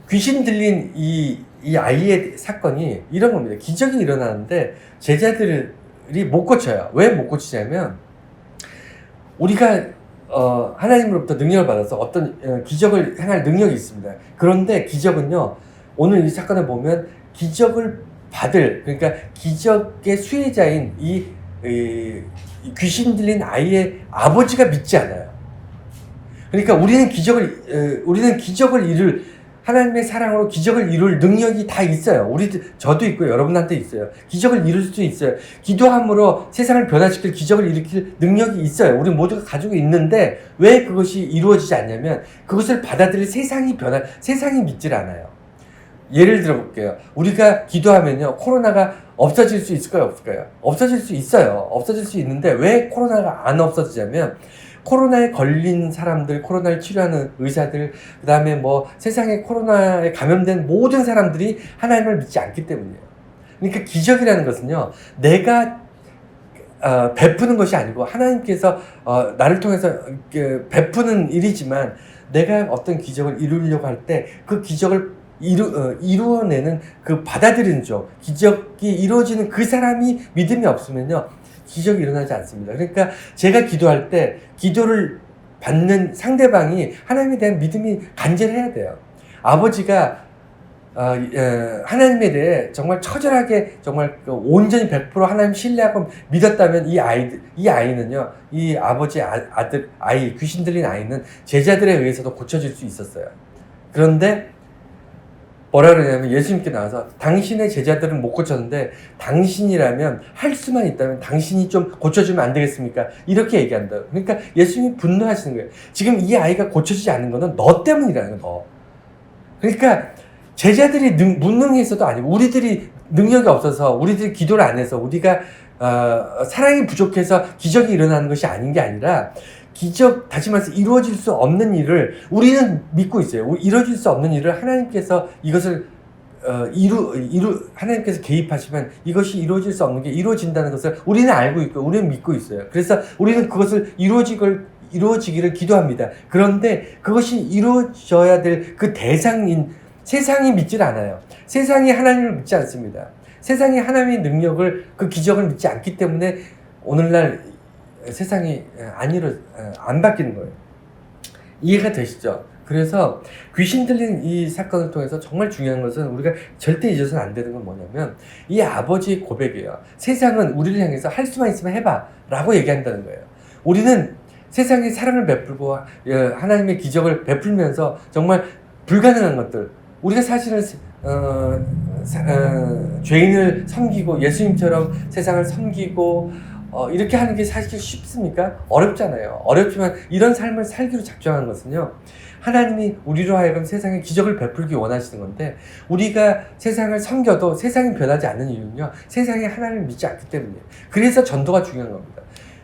귀신 들린 이 아이의 사건이 이런 겁니다. 기적이 일어나는데 제자들이 못 고쳐요. 왜 못 고치냐면 우리가 하나님으로부터 능력을 받아서 어떤 기적을 행할 능력이 있습니다. 그런데 기적은요, 오늘 이 사건을 보면 기적을 받을, 그러니까 기적의 수혜자인 이 귀신 들린 아이의 아버지가 믿지 않아요. 그러니까 우리는 기적을 이룰, 하나님의 사랑으로 기적을 이룰 능력이 다 있어요. 저도 있고 여러분한테 있어요. 기적을 이룰 수 있어요. 기도함으로 세상을 변화시킬 기적을 일으킬 능력이 있어요. 우리 모두가 가지고 있는데 왜 그것이 이루어지지 않냐면 그것을 받아들일 세상이 믿질 않아요. 예를 들어 볼게요. 우리가 기도하면요, 코로나가 없어질 수 있을까요? 없을까요? 없어질 수 있어요. 없어질 수 있는데 왜 코로나가 안 없어지냐면 코로나에 걸린 사람들, 코로나를 치료하는 의사들, 그 다음에 뭐 세상에 코로나에 감염된 모든 사람들이 하나님을 믿지 않기 때문이에요. 그러니까 기적이라는 것은요, 내가 베푸는 것이 아니고 하나님께서 나를 통해서 베푸는 일이지만 내가 어떤 기적을 이루려고 할 때 그 기적을 이루어내는 그 받아들이는 쪽, 기적이 이루어지는 그 사람이 믿음이 없으면요, 기적이 일어나지 않습니다. 그러니까 제가 기도할 때 기도를 받는 상대방이 하나님에 대한 믿음이 간절해야 돼요. 아버지가 하나님에 대해 정말 처절하게 정말 온전히 100% 하나님 신뢰하고 믿었다면 이 아이는요, 이 아버지의 아이, 귀신 들린 아이는 제자들에 의해서도 고쳐질 수 있었어요. 그런데 뭐라 그러냐면 예수님께 나와서 당신의 제자들은 못 고쳤는데 당신이라면 할 수만 있다면 당신이 좀 고쳐주면 안 되겠습니까? 이렇게 얘기한다. 그러니까 예수님이 분노하시는 거예요. 지금 이 아이가 고쳐지지 않는 거는 너 때문이라는 거. 그러니까 제자들이 무능해서도 아니고 우리들이 능력이 없어서 우리들이 기도를 안 해서 우리가 사랑이 부족해서 기적이 일어나는 것이 아닌 게 아니라 기적, 다시 말해서 이루어질 수 없는 일을 우리는 믿고 있어요. 이루어질 수 없는 일을 하나님께서 이것을 하나님께서 개입하시면 이것이 이루어질 수 없는 게 이루어진다는 것을 우리는 알고 있고 우리는 믿고 있어요. 그래서 우리는 그것을 이루어지기를 기도합니다. 그런데 그것이 이루어져야 될 그 대상인 세상이 믿질 않아요. 세상이 하나님을 믿지 않습니다. 세상이 하나님의 능력을, 그 기적을 믿지 않기 때문에 오늘날 세상이 안 바뀌는 거예요. 이해가 되시죠? 그래서 귀신 들린 이 사건을 통해서 정말 중요한 것은 우리가 절대 잊어서는 안 되는 건 뭐냐면 이 아버지의 고백이에요. 세상은 우리를 향해서 할 수만 있으면 해봐 라고 얘기한다는 거예요. 우리는 세상에 사랑을 베풀고 하나님의 기적을 베풀면서 정말 불가능한 것들, 우리가 사실은 죄인을 섬기고 예수님처럼 세상을 섬기고 이렇게 하는 게 사실 쉽습니까? 어렵잖아요. 어렵지만 이런 삶을 살기로 작정한 것은요, 하나님이 우리로 하여금 세상에 기적을 베풀기 원하시는 건데 우리가 세상을 섬겨도 세상이 변하지 않는 이유는요, 세상이 하나님을 믿지 않기 때문이에요. 그래서 전도가 중요한 겁니다.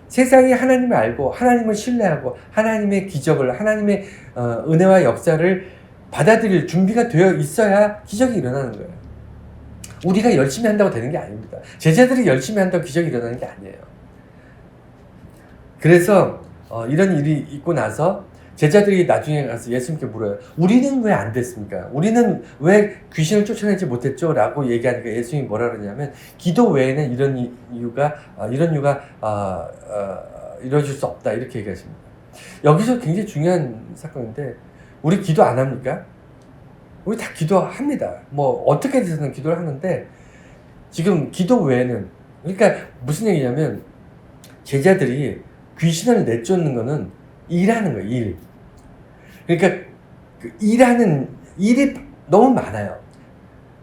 세상이 하나님을 알고 하나님을 신뢰하고 하나님의 기적을, 하나님의 은혜와 역사를 받아들일 준비가 되어 있어야 기적이 일어나는 거예요. 우리가 열심히 한다고 되는 게 아닙니다. 제자들이 열심히 한다고 기적이 일어나는 게 아니에요. 그래서 이런 일이 있고 나서 제자들이 나중에 가서 예수님께 물어요. 우리는 왜 안 됐습니까? 우리는 왜 귀신을 쫓아내지 못했죠? 라고 얘기하니까 예수님이 뭐라 그러냐면 기도 외에는 이런 이유가 이루어질 수 없다. 이렇게 얘기하십니다. 여기서 굉장히 중요한 사건인데 우리 기도 안 합니까? 우리 다 기도합니다. 뭐 어떻게 해서는 기도를 하는데 지금 기도 외에는 그러니까 무슨 얘기냐면 제자들이 귀신을 내쫓는 거는 일하는 거예요. 일. 그러니까 그 일하는 일이 너무 많아요.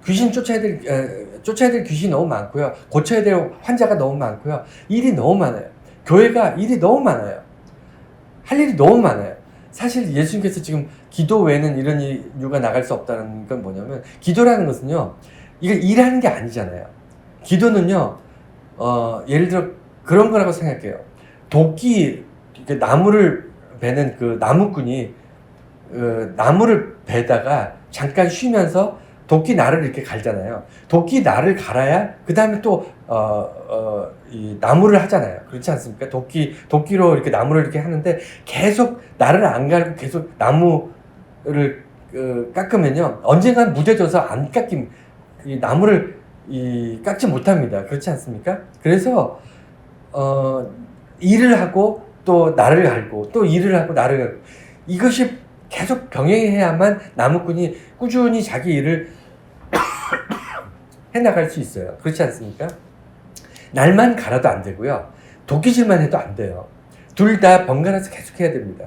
귀신 쫓아야 될 귀신이 너무 많고요. 고쳐야 될 환자가 너무 많고요. 일이 너무 많아요. 교회가 일이 너무 많아요. 할 일이 너무 많아요. 사실 예수님께서 지금 기도 외에는 이런 이유가 나갈 수 없다는 건 뭐냐면 기도라는 것은요. 이거 일하는 게 아니잖아요. 기도는요. 예를 들어 그런 거라고 생각해요. 도끼 나무를 베는 그 나무꾼이 나무를 베다가 잠깐 쉬면서 도끼 날을 이렇게 갈잖아요. 도끼 날을 갈아야 그 다음에 또 이 나무를 하잖아요. 그렇지 않습니까? 도끼로 이렇게 나무를 이렇게 하는데 계속 날을 안 갈고 계속 나무를 깎으면요 언젠간 무뎌져서 안 깎임 이 나무를 깎지 못합니다. 그렇지 않습니까? 그래서 일을 하고 또 날을 갈고 또 일을 하고 날을 갈고 이것이 계속 병행해야만 나무꾼이 꾸준히 자기 일을 해나갈 수 있어요. 그렇지 않습니까? 날만 갈아도 안 되고요. 도끼질만 해도 안 돼요. 둘 다 번갈아서 계속 해야 됩니다.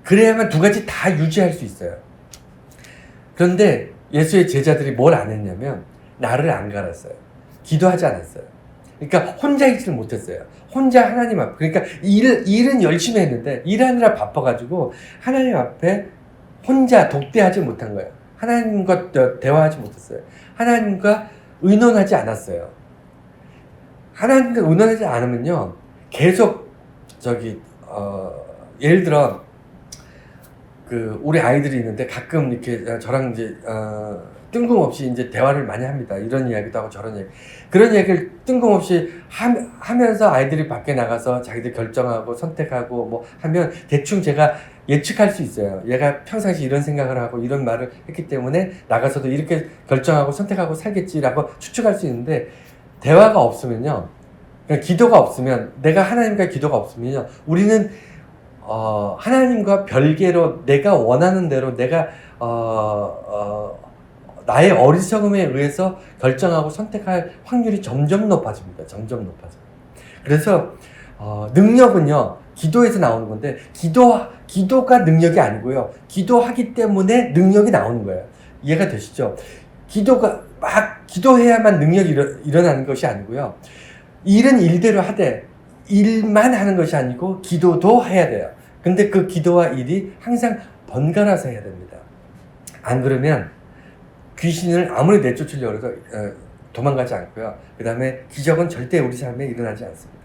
그래야만 두 가지 다 유지할 수 있어요. 그런데 예수의 제자들이 뭘 안 했냐면 날을 안 갈았어요. 기도하지 않았어요. 그러니까 혼자 있지를 못했어요. 혼자 하나님 앞에 그러니까 일은 열심히 했는데 일하느라 바빠가지고 하나님 앞에 혼자 독대하지 못한 거예요. 하나님과 대화하지 못했어요. 하나님과 의논하지 않았어요. 하나님과 의논하지 않으면요 계속 예를 들어 우리 아이들이 있는데 가끔 이렇게 저랑 이제 뜬금없이 이제 대화를 많이 합니다. 이런 이야기도 하고 저런 이야기. 그런 얘기를 뜬금없이 하면서 아이들이 밖에 나가서 자기들 결정하고 선택하고 뭐 하면 대충 제가 예측할 수 있어요. 얘가 평상시 이런 생각을 하고 이런 말을 했기 때문에 나가서도 이렇게 결정하고 선택하고 살겠지라고 추측할 수 있는데 대화가 없으면요. 그러니까 기도가 없으면 내가 하나님과 기도가 없으면요. 우리는 하나님과 별개로 내가 원하는 대로 내가 나의 어리석음에 의해서 결정하고 선택할 확률이 점점 높아집니다. 점점 높아져요. 그래서 능력은요. 기도에서 나오는 건데 기도가 능력이 아니고요. 기도하기 때문에 능력이 나오는 거예요. 이해가 되시죠? 기도가 막 기도해야만 능력이 일어나는 것이 아니고요. 일은 일대로 하되 일만 하는 것이 아니고 기도도 해야 돼요. 근데 그 기도와 일이 항상 번갈아서 해야 됩니다. 안 그러면 귀신을 아무리 내쫓으려고 해도 도망가지 않고요. 그 다음에 기적은 절대 우리 삶에 일어나지 않습니다.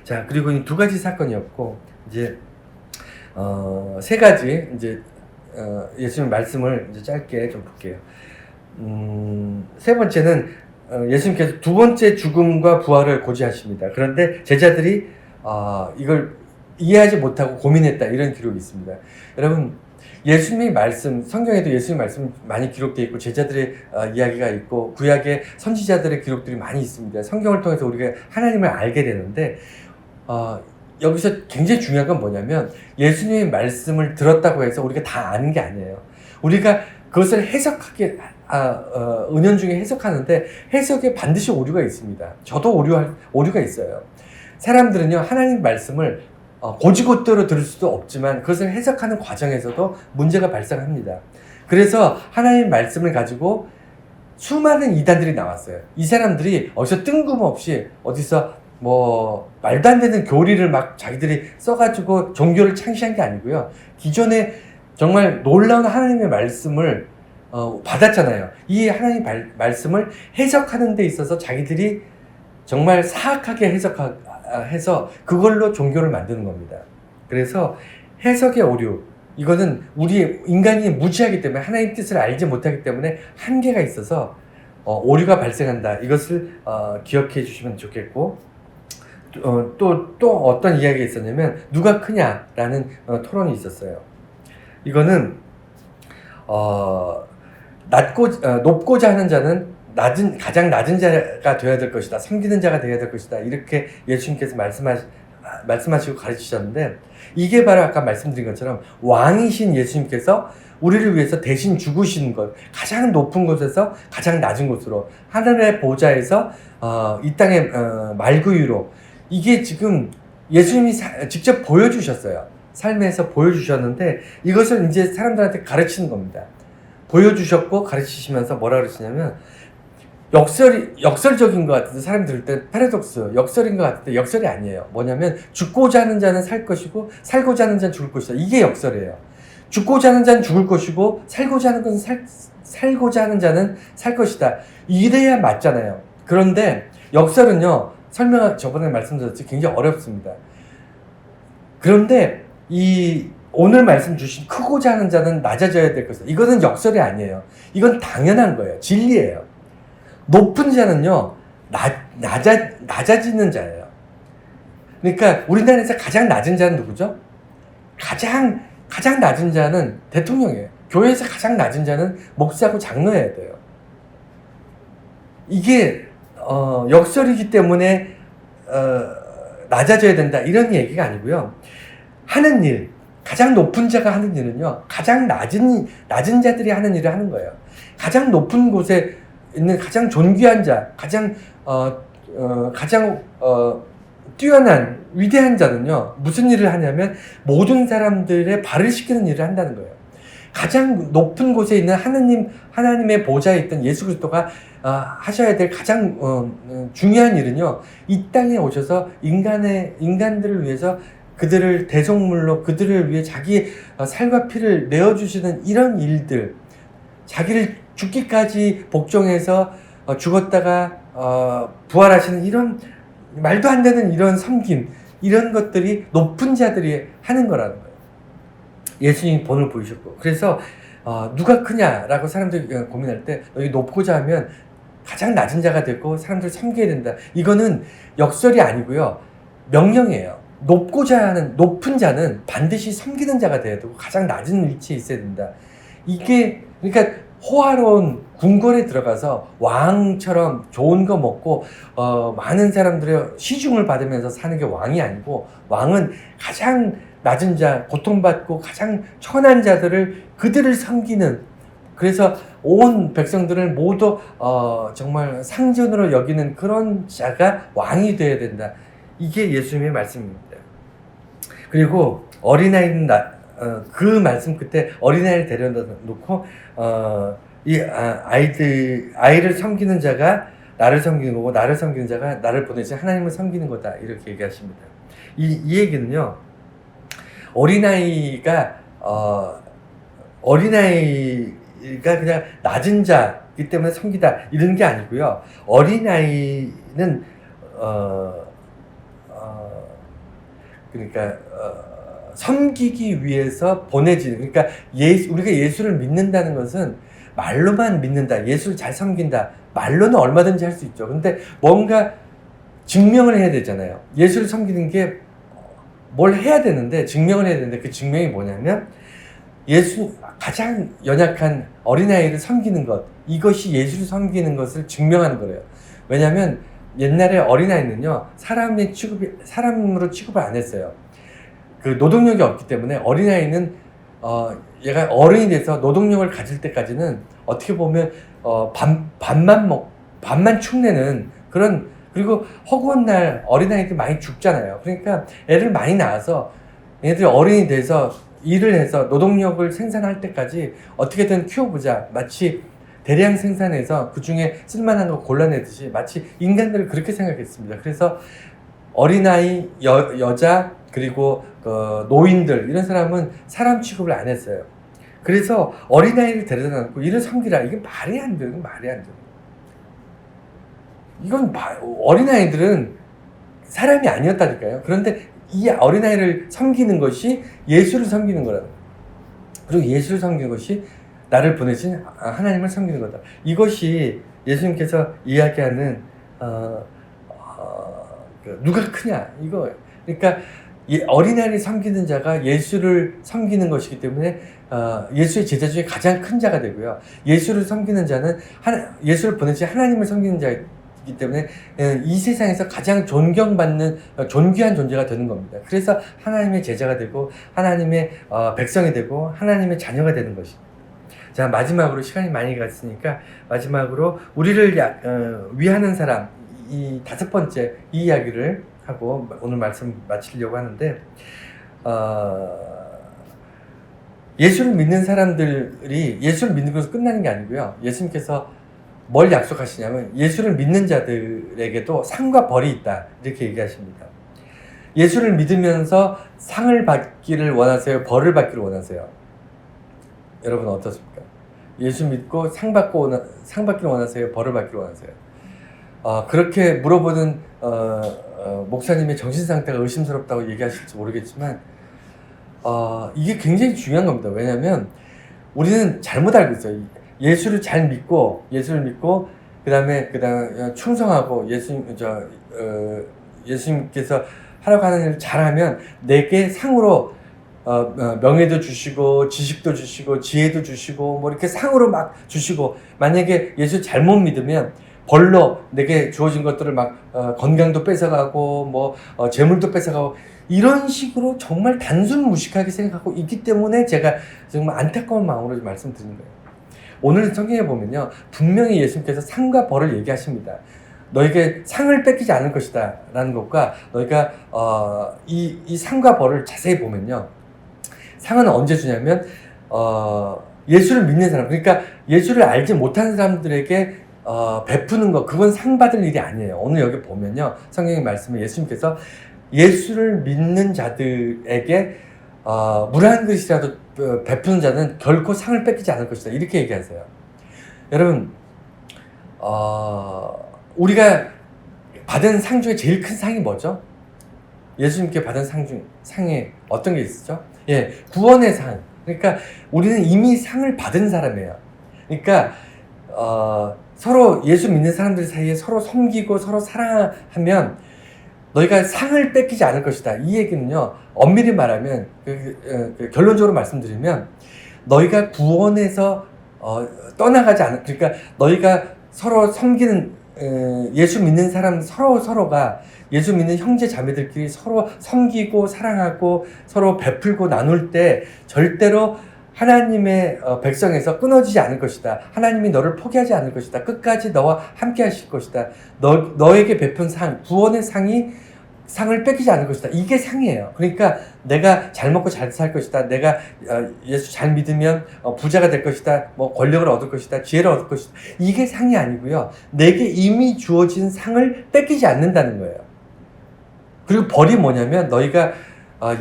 자, 그리고 이 두 가지 사건이었고, 이제, 세 가지, 이제, 예수님 말씀을 이제 짧게 좀 볼게요. 세 번째는, 예수님께서 두 번째 죽음과 부활을 고지하십니다. 그런데 제자들이, 이걸 이해하지 못하고 고민했다. 이런 기록이 있습니다. 여러분, 예수님의 말씀, 성경에도 예수님의 말씀 많이 기록되어 있고 제자들의 이야기가 있고 구약의 선지자들의 기록들이 많이 있습니다. 성경을 통해서 우리가 하나님을 알게 되는데 여기서 굉장히 중요한 건 뭐냐면 예수님의 말씀을 들었다고 해서 우리가 다 아는 게 아니에요. 우리가 그것을 해석하게 은연중에 해석하는데 해석에 반드시 오류가 있습니다. 저도 오류가 있어요. 사람들은요 하나님 말씀을 고지고대로 들을 수도 없지만 그것을 해석하는 과정에서도 문제가 발생합니다. 그래서 하나님의 말씀을 가지고 수많은 이단들이 나왔어요. 이 사람들이 어디서 뜬금없이 어디서 뭐 말도 안 되는 교리를 막 자기들이 써가지고 종교를 창시한 게 아니고요. 기존에 정말 놀라운 하나님의 말씀을 받았잖아요. 이 하나님의 말씀을 해석하는 데 있어서 자기들이 정말 사악하게 해서 그걸로 종교를 만드는 겁니다. 그래서 해석의 오류, 이거는 우리 인간이 무지하기 때문에 하나님 뜻을 알지 못하기 때문에 한계가 있어서 오류가 발생한다. 이것을 기억해 주시면 좋겠고, 또 어떤 이야기가 있었냐면 누가 크냐라는 토론이 있었어요. 이거는 높고자 하는 자는 가장 낮은 자가 되어야 될 것이다. 섬기는 자가 되어야 될 것이다. 이렇게 예수님께서 말씀하시고 가르치셨는데, 이게 바로 아까 말씀드린 것처럼 왕이신 예수님께서 우리를 위해서 대신 죽으신 것, 가장 높은 곳에서 가장 낮은 곳으로, 하늘의 보좌에서 이 땅의 말구유로, 이게 지금 예수님이 직접 보여주셨어요. 삶에서 보여주셨는데, 이것을 이제 사람들한테 가르치는 겁니다. 보여주셨고 가르치시면서 뭐라 그러시냐면, 역설적인 것 같은데, 사람이 들을 때 패러독스, 역설인 것 같은데 역설이 아니에요. 뭐냐면 죽고자 하는 자는 살 것이고 살고자 하는 자는 죽을 것이다. 이게 역설이에요. 죽고자 하는 자는 죽을 것이고 살고자 하는 것은 살고자 하는 자는 살 것이다. 이래야 맞잖아요. 그런데 역설은요, 저번에 말씀드렸지, 굉장히 어렵습니다. 그런데 오늘 말씀 주신 크고자 하는 자는 낮아져야 될 것이다. 이거는 역설이 아니에요. 이건 당연한 거예요. 진리예요. 높은 자는요, 낮아지는 자예요. 그러니까 우리나라에서 가장 낮은 자는 누구죠? 가장 낮은 자는 대통령이에요. 교회에서 가장 낮은 자는 목사고 장로여야 돼요. 이게 역설이기 때문에 낮아져야 된다, 이런 얘기가 아니고요. 하는 일, 가장 높은 자가 하는 일은요, 가장 낮은 자들이 하는 일을 하는 거예요. 가장 높은 곳에 있는 가장 존귀한 자, 가장 뛰어난 위대한 자는요, 무슨 일을 하냐면 모든 사람들의 발을 씻기는 일을 한다는 거예요. 가장 높은 곳에 있는 하나님의 보좌에 있던 예수 그리스도가 하셔야 될 가장 중요한 일은요, 이 땅에 오셔서 인간들을 위해서 그들을 대속물로, 그들을 위해 자기 살과 피를 내어주시는 이런 일들, 자기를 죽기까지 복종해서 죽었다가 부활하시는 이런 말도 안 되는 이런 섬김, 이런 것들이 높은 자들이 하는 거라는 거예요. 예수님이 본을 보이셨고, 그래서 누가 크냐라고 사람들이 고민할 때, 여기 높고자 하면 가장 낮은 자가 되고 사람들을 섬겨야 된다. 이거는 역설이 아니고요, 명령이에요. 높고자 하는 높은 자는 반드시 섬기는 자가 돼야 되고 가장 낮은 위치에 있어야 된다. 이게 그러니까 호화로운 궁궐에 들어가서 왕처럼 좋은 거 먹고 많은 사람들의 시중을 받으면서 사는 게 왕이 아니고, 왕은 가장 낮은 자, 고통받고 가장 천한 자들을, 그들을 섬기는, 그래서 온 백성들을 모두 정말 상전으로 여기는 그런 자가 왕이 되어야 된다. 이게 예수님의 말씀입니다. 그리고 어린아이는 그 말씀 끝에 어린아이를 데려다 놓고 아이를 섬기는 자가 나를 섬기는 거고, 나를 섬기는 자가 나를 보내신 하나님을 섬기는 거다, 이렇게 얘기하십니다. 이 얘기는요, 어린아이가 그냥 낮은 자이기 때문에 섬기다, 이런 게 아니고요. 어린아이는 그러니까 섬기기 위해서 보내지는, 그러니까 우리가 예수를 믿는다는 것은 말로만 믿는다, 예수를 잘 섬긴다, 말로는 얼마든지 할 수 있죠. 근데 뭔가 증명을 해야 되잖아요. 예수를 섬기는 게 뭘 해야 되는데, 증명을 해야 되는데, 그 증명이 뭐냐면 가장 연약한 어린아이를 섬기는 것, 이것이 예수를 섬기는 것을 증명하는 거예요. 왜냐하면 옛날에 어린아이는요, 사람으로 취급을 안 했어요. 그 노동력이 없기 때문에 어린아이는 얘가 어른이 돼서 노동력을 가질 때까지는 어떻게 보면 밥만 축내는 그런, 그리고 허구한 날 어린아이들 많이 죽잖아요. 그러니까 애를 많이 낳아서 얘들이 어른이 돼서 일을 해서 노동력을 생산할 때까지 어떻게든 키워보자, 마치 대량 생산해서 그 중에 쓸만한 거 골라내듯이 마치 인간들을 그렇게 생각했습니다. 그래서 어린아이, 여자, 그리고 노인들, 이런 사람은 사람 취급을 안 했어요. 그래서 어린아이를 데려다 놓고 이를 섬기라, 이게 말이 안 돼요. 말이 안 돼요. 이건 어린아이들은 사람이 아니었다니까요. 그런데 이 어린아이를 섬기는 것이 예수를 섬기는 거라는 거예요. 그리고 예수를 섬기는 것이 나를 보내신 하나님을 섬기는 거다. 이것이 예수님께서 이야기하는 누가 크냐 이거. 그러니까 어린아이를 섬기는 자가 예수를 섬기는 것이기 때문에 예수의 제자 중에 가장 큰 자가 되고요. 예수를 섬기는 자는 예수를 보내신 하나님을 섬기는 자이기 때문에 이 세상에서 가장 존경받는 존귀한 존재가 되는 겁니다. 그래서 하나님의 제자가 되고 하나님의 백성이 되고 하나님의 자녀가 되는 것입니다. 자, 마지막으로 시간이 많이 갔으니까 마지막으로 우리를 위하는 사람, 이 5번째 이 이야기를 하고 오늘 말씀 마치려고 하는데, 예수를 믿는 사람들이 예수를 믿는 것으로 끝나는 게 아니고요. 예수님께서 뭘 약속하시냐면 예수를 믿는 자들에게도 상과 벌이 있다 이렇게 얘기하십니다. 예수를 믿으면서 상을 받기를 원하세요? 벌을 받기를 원하세요? 여러분 어떻습니까? 예수 믿고 상 받기를 원하세요? 벌을 받기를 원하세요? 그렇게 물어보는 목사님의 정신 상태가 의심스럽다고 얘기하실지 모르겠지만 이게 굉장히 중요한 겁니다. 왜냐하면 우리는 잘못 알고 있어요. 예수를 잘 믿고 그다음에 충성하고 예수님께서 하라고 하는 일을 잘하면 내게 상으로 명예도 주시고 지식도 주시고 지혜도 주시고 뭐 이렇게 상으로 막 주시고, 만약에 예수 잘못 믿으면 벌로 내게 주어진 것들을 막 건강도 뺏어가고 뭐 재물도 뺏어가고 이런 식으로 정말 단순 무식하게 생각하고 있기 때문에 제가 정말 안타까운 마음으로 말씀드리는 거예요. 오늘 성경에 보면요, 분명히 예수님께서 상과 벌을 얘기하십니다. 너에게 상을 뺏기지 않을 것이다 라는 것과 너희가 이 상과 벌을 자세히 보면요, 상은 언제 주냐면 예수를 믿는 사람, 그러니까 예수를 알지 못하는 사람들에게 베푸는 거, 그건 상 받을 일이 아니에요. 오늘 여기 보면요, 성경의 말씀에 예수님께서 예수를 믿는 자들에게 물 한 그릇이라도 베푸는 자는 결코 상을 뺏기지 않을 것이다 이렇게 얘기하세요. 여러분, 우리가 받은 상 중에 제일 큰 상이 뭐죠? 예수님께 받은 상에 어떤 게 있었죠? 예, 구원의 상. 그러니까 우리는 이미 상을 받은 사람이에요. 그러니까 서로 예수 믿는 사람들 사이에 서로 섬기고 서로 사랑하면 너희가 상을 뺏기지 않을 것이다. 이 얘기는요, 엄밀히 말하면 결론적으로 말씀드리면 너희가 구원에서 떠나가지 않을, 그러니까 너희가 서로 섬기는 예수 믿는 사람 서로가 예수 믿는 형제 자매들끼리 서로 섬기고 사랑하고 서로 베풀고 나눌 때 절대로 하나님의 백성에서 끊어지지 않을 것이다. 하나님이 너를 포기하지 않을 것이다. 끝까지 너와 함께 하실 것이다. 너에게 베푼 상, 구원의 상을 뺏기지 않을 것이다. 이게 상이에요. 그러니까 내가 잘 먹고 잘 살 것이다. 내가 예수 잘 믿으면 부자가 될 것이다. 뭐 권력을 얻을 것이다. 지혜를 얻을 것이다. 이게 상이 아니고요, 내게 이미 주어진 상을 뺏기지 않는다는 거예요. 그리고 벌이 뭐냐면 너희가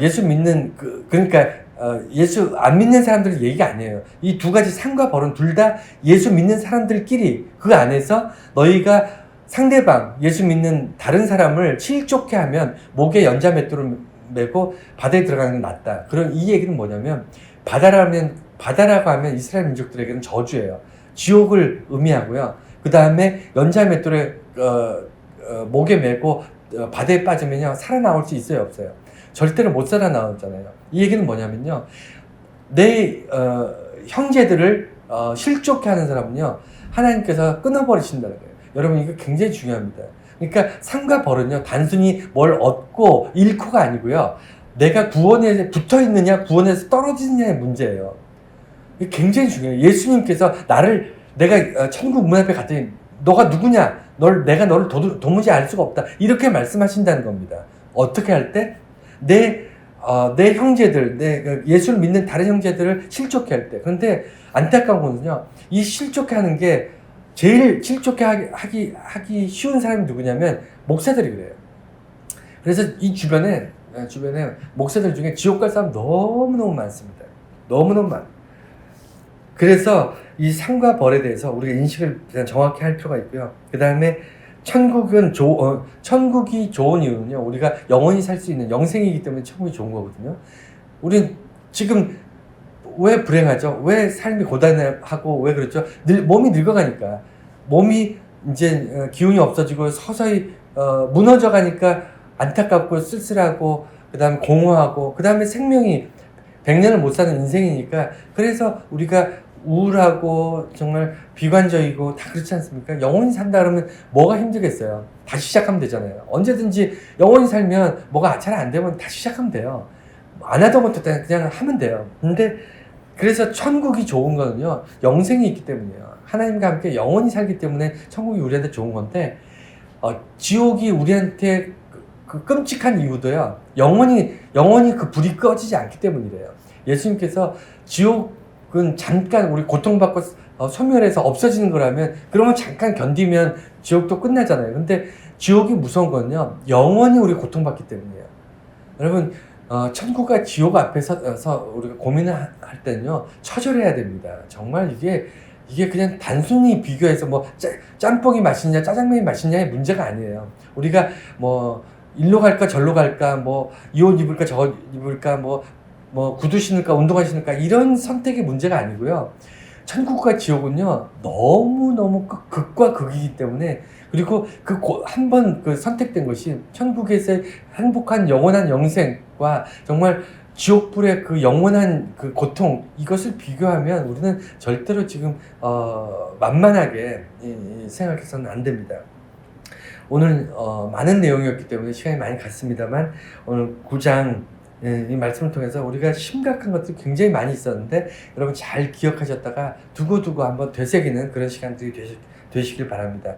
예수 믿는 그러니까 예수 안 믿는 사람들 얘기 아니에요. 이 두 가지 상과 벌은 둘 다 예수 믿는 사람들끼리 그 안에서 너희가 상대방 예수 믿는 다른 사람을 실족해 하면 목에 연자맷돌을 메고 바다에 들어가는 게 낫다. 그런 이 얘기는 뭐냐면 바다라고 하면 이스라엘 민족들에게는 저주예요. 지옥을 의미하고요. 그 다음에 연자맷돌에 목에 메고 바다에 빠지면요, 살아나올 수 있어요, 없어요? 절대로 못 살아나오잖아요. 이 얘기는 뭐냐면요, 내 형제들을 실족해 하는 사람은요, 하나님께서 끊어버리신다는 거예요. 여러분, 이거 굉장히 중요합니다. 그러니까 상과 벌은요, 단순히 뭘 얻고 잃고가 아니고요, 내가 구원에 붙어 있느냐 구원에서 떨어지느냐의 문제예요. 이게 굉장히 중요해요. 예수님께서 내가 천국 문 앞에 갔더니 너가 누구냐? 내가 너를 도무지 알 수가 없다. 이렇게 말씀하신다는 겁니다. 어떻게 할 때? 내 형제들, 예수를 믿는 다른 형제들을 실족해 할 때. 그런데 안타까운 것은요, 이 실족해 하는 게 제일 실족해 하기 쉬운 사람이 누구냐면 목사들이 그래요. 그래서 이 주변에 목사들 중에 지옥 갈 사람 너무너무 많습니다. 너무너무 많아요. 그래서 이 상과 벌에 대해서 우리가 인식을 정확히 할 필요가 있고요. 그 다음에 천국이 좋은 이유는요, 우리가 영원히 살 수 있는 영생이기 때문에 천국이 좋은 거거든요. 우린 지금 왜 불행하죠? 왜 삶이 고단하고 왜 그렇죠? 몸이 늙어가니까. 몸이 이제 기운이 없어지고 서서히 무너져 가니까 안타깝고 쓸쓸하고 그다음에 공허하고 그다음에 생명이 100년을 못 사는 인생이니까 그래서 우리가 우울하고 정말 비관적이고 다 그렇지 않습니까? 영원히 산다 그러면 뭐가 힘들겠어요? 다시 시작하면 되잖아요. 언제든지 영원히 살면 뭐가 잘 안 되면 다시 시작하면 돼요. 안 하던 것도 그냥 하면 돼요. 근데 그래서 천국이 좋은 거는요, 영생이 있기 때문이에요. 하나님과 함께 영원히 살기 때문에 천국이 우리한테 좋은 건데, 지옥이 우리한테 그 끔찍한 이유도요, 영원히 그 불이 꺼지지 않기 때문이래요. 예수님께서 지옥은 잠깐 우리 고통받고 소멸해서 없어지는 거라면, 그러면 잠깐 견디면 지옥도 끝나잖아요. 근데 지옥이 무서운 건요, 영원히 우리 고통받기 때문이에요. 여러분, 천국과 지옥 앞에 서서 우리가 고민을 할 때는요, 처절해야 됩니다. 정말 이게 그냥 단순히 비교해서 뭐 짬뽕이 맛있냐 짜장면이 맛있냐의 문제가 아니에요. 우리가 뭐 일로 갈까 절로 갈까, 뭐 이 옷 입을까 저거 입을까, 뭐 구두 신을까 운동화 신을까, 이런 선택의 문제가 아니고요. 천국과 지옥은요, 너무너무 극과 극이기 때문에, 그리고 한 번 선택된 것이 천국에서의 행복한 영원한 영생과 정말 지옥불의 그 영원한 그 고통, 이것을 비교하면 우리는 절대로 지금 만만하게 생각해서는 안 됩니다. 오늘 많은 내용이었기 때문에 시간이 많이 갔습니다만, 오늘 9장 이 말씀을 통해서 우리가 심각한 것들이 굉장히 많이 있었는데, 여러분 잘 기억하셨다가 두고두고 한번 되새기는 그런 시간들이 되시길 바랍니다.